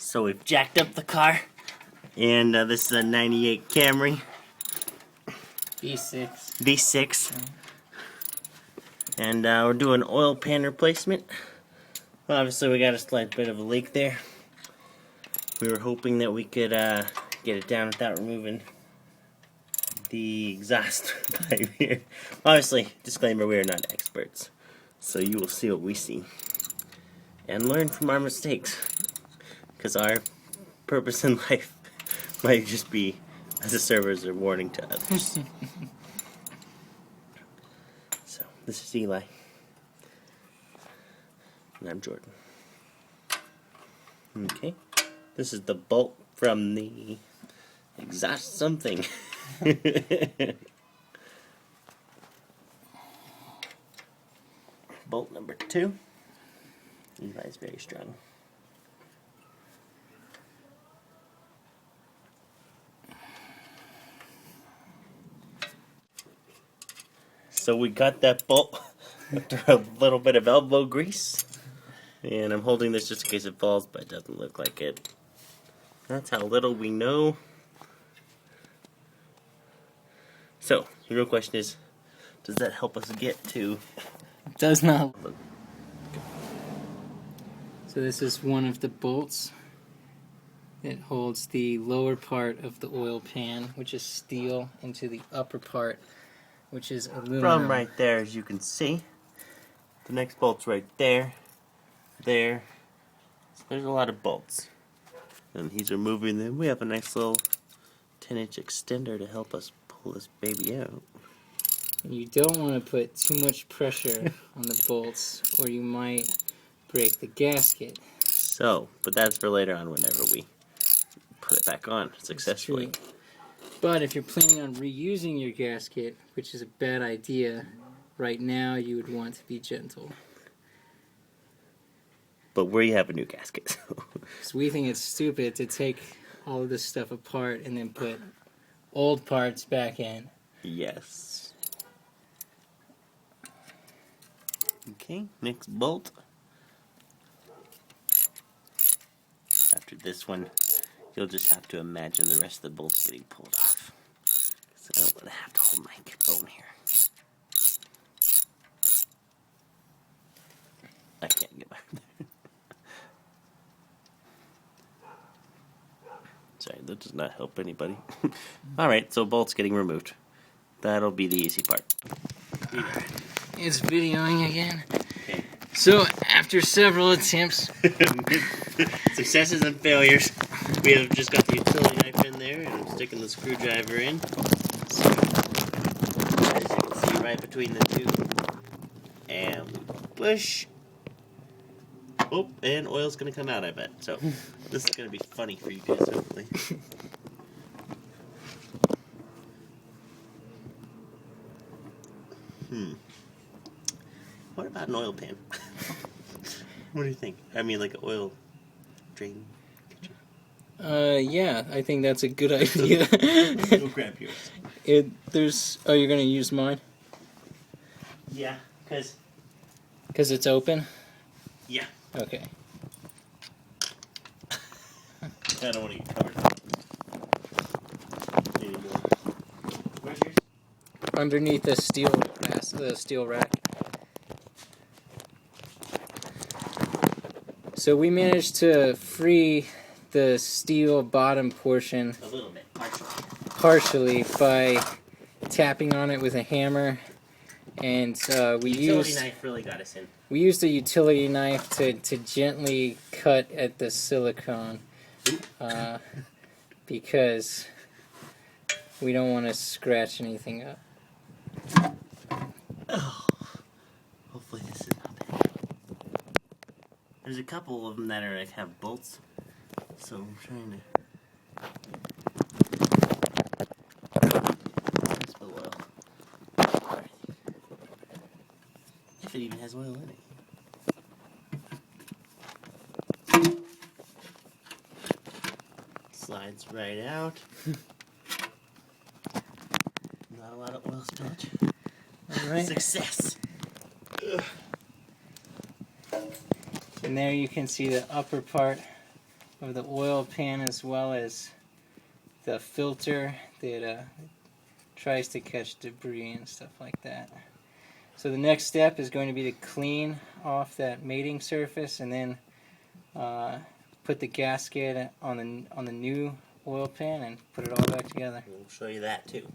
So we've jacked up the car, and this is a 98 Camry V6. And we're doing oil pan replacement. Obviously we got a slight bit of a leak there. We were hoping that we could get it down without removing the exhaust pipe here. Obviously, disclaimer, we are not experts. So you will see what we see. And learn from our mistakes. Because our purpose in life might just be as a server as a warning to others. So, this is Eli. And I'm Jordan. Okay. This is the bolt from the exhaust something. Bolt number 2. Eli's very strong. So we got that bolt after a little bit of elbow grease. And I'm holding this just in case it falls, but it doesn't look like it. That's how little we know. So, the real question is, does that help us get to... It does not. So this is one of the bolts. It holds the lower part of the oil pan, which is steel, into the upper part, which is aluminum. From right there, as you can see. The next bolt's right there. There. So there's a lot of bolts. And he's removing them. We have a nice little 10-inch extender to help us pull this baby out. You don't want to put too much pressure on the bolts, or you might break the gasket. So, but that's for later on whenever we put it back on successfully. But if you're planning on reusing your gasket, which is a bad idea, right now you would want to be gentle. But we have a new gasket. So we think it's stupid to take all of this stuff apart and then put old parts back in. Yes. Okay, next bolt. After this one, you'll just have to imagine the rest of the bolts getting pulled off. So I don't want to have to hold my phone here. I can't get back there. Sorry, that does not help anybody. Alright, so bolts getting removed. That'll be the easy part. It's videoing again. Okay. So, after several attempts... Successes and failures. We have just got the utility knife in there, and I'm sticking the screwdriver in. So, as you can see, right between the two. And we push. Oh, and oil's going to come out, I bet. So, this is going to be funny for you guys, hopefully. What about an oil pan? What do you think? I mean, like an oil drain kitchen. Yeah, I think that's a good idea. Go grab yours. Oh, you're gonna use mine? Yeah, because it's open? Yeah. Okay. I don't want to get covered up anymore. Where's yours? Underneath the steel rack. So we managed to free the steel bottom portion A little bit, partially by tapping on it with a hammer, and we used knife really got us in. We used a utility knife to gently cut at the silicone because we don't want to scratch anything up. Oh, hopefully this is not bad. There's a couple of them that are like have bolts, so I'm trying to spill oil. If it even has oil in it. Slides right out. Not a lot of oil spillage. Alright. Success! And there you can see the upper part of the oil pan as well as the filter that tries to catch debris and stuff like that. So the next step is going to be to clean off that mating surface and then put the gasket on the new oil pan and put it all back together. We'll show you that too.